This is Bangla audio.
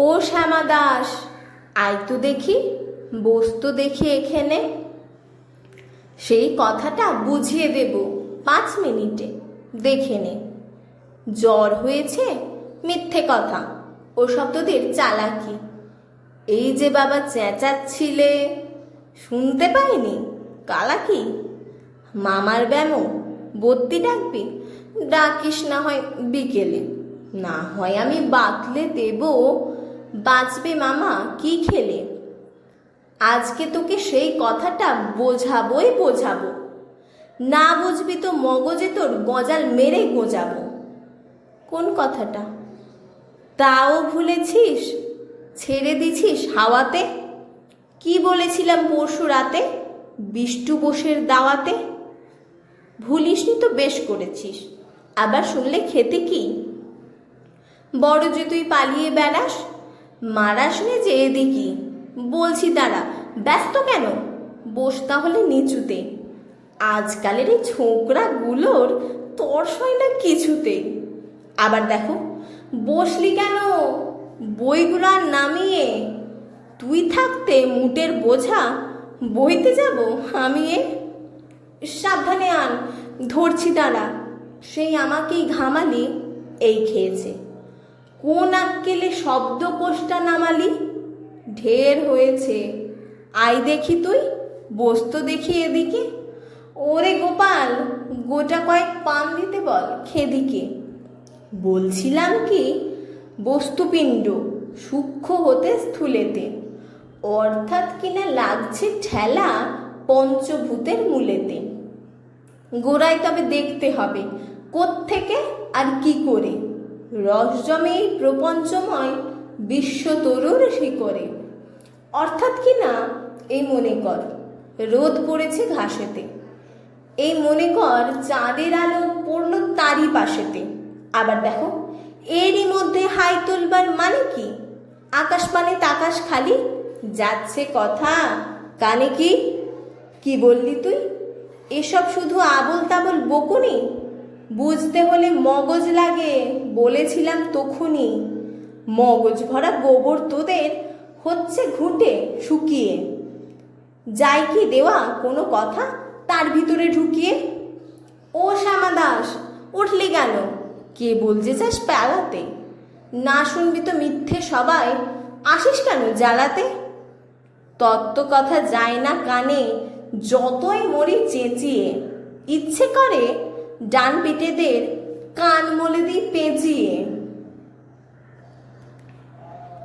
ও শ্যামা দাস, আয় তো দেখি, বস তো দেখি এখানে। সেই কথাটা বুঝিয়ে দেব 5 মিনিটে, দেখে নে। জ্বর হয়েছে, মিথ্যে কথা, ওসব তোদের চালাকি। এই যে বাবা চেঁচাচ্ছিলে, শুনতে পাইনি? কালাকি মামার ব্যামো, বদ্যি ডাকবি? ডাকিস না হয় বিকেলে, না হয় আমি বাতলে দেব। বাঁচবে মামা কি খেলে? আজকে তোকে সেই কথাটা বোঝাবো। না বুঝবি তো মগজে তোর গজাল মেরে গোজাবো। কোন কথাটা? তাও ভুলেছিস? ছেড়ে দিছিস হাওয়াতে? কি বলেছিলাম পরশু রাতে বিষ্টু বোসের দাওয়াতে? ভুলিসনি তো বেশ করেছিস, আবার শুনলে খেতে কি? বড় যে তুই পালিয়ে বেড়াস, মারাস নে যে এদিকে। বলছি দাঁড়া, ব্যস্ত কেন? বস তাহলে নিচুতে। আজকালের এই ছোকরাগুলোর তর্স হয় না কিছুতে। আবার দেখো, বসলি কেন? বইগুলো আর নামিয়ে। তুই থাকতে মুটের বোঝা বইতে যাব আমিয়ে। সাবধানে আন, ধরছি দাঁড়া। সেই আমাকেই ঘামালি, এই খেয়েছে। কোন আক্কেলে শব্দকোষটা নামালি? ঢের হয়েছে, আই দেখি তুই, বসতো দেখি এদিকে। ওরে গোপাল, গোটা কয়েক পান দিতে বল খেদিকে। বলছিলাম কি, বস্তুপিণ্ড সূক্ষ্ম হতে স্থূলেতে, অর্থাৎ কিনা লাগছে ঠেলা পঞ্চভূতের মূলেতে। গোড়ায় তবে দেখতে হবে কোত্থেকে আর কি করে রস জমে এই প্রপঞ্চময় বিশ্ব তরুর শিকরে। অর্থাৎ কিনা এই মনে কর, রোদ পড়েছে ঘাসেতে, এই মনে কর চাঁদের আলো পড়ল তারই পাশেতে। আবার দেখো, এরই মধ্যে হাই তুলবার মানে কি? আকাশ মানে তাকাশ খালি, যাচ্ছে কথা কানে কি? কি বললি তুই? এসব শুধু আবোল তাবোল বকুনি? বুঝতে হলে মগজ লাগে, বলেছিলাম তখুনি। মগজ ভরা গোবর তোদের হচ্ছে ঘুঁটে শুকিয়ে। যাই কি দেওয়া কোনো কথা তার ভিতরে ঢুকিয়ে? ও শ্যামা দাস, উঠলি কেন? কে বলছে চাস পালাতে? না শুনবি তো মিথ্যে সবাই, আসিস কেন জ্বালাতে? তত্ত্ব কথা যায় না কানে, যতই মরি চেঁচিয়ে। ইচ্ছে করে ডান পিঠেদের কান মলে দিই পেঁচিয়ে।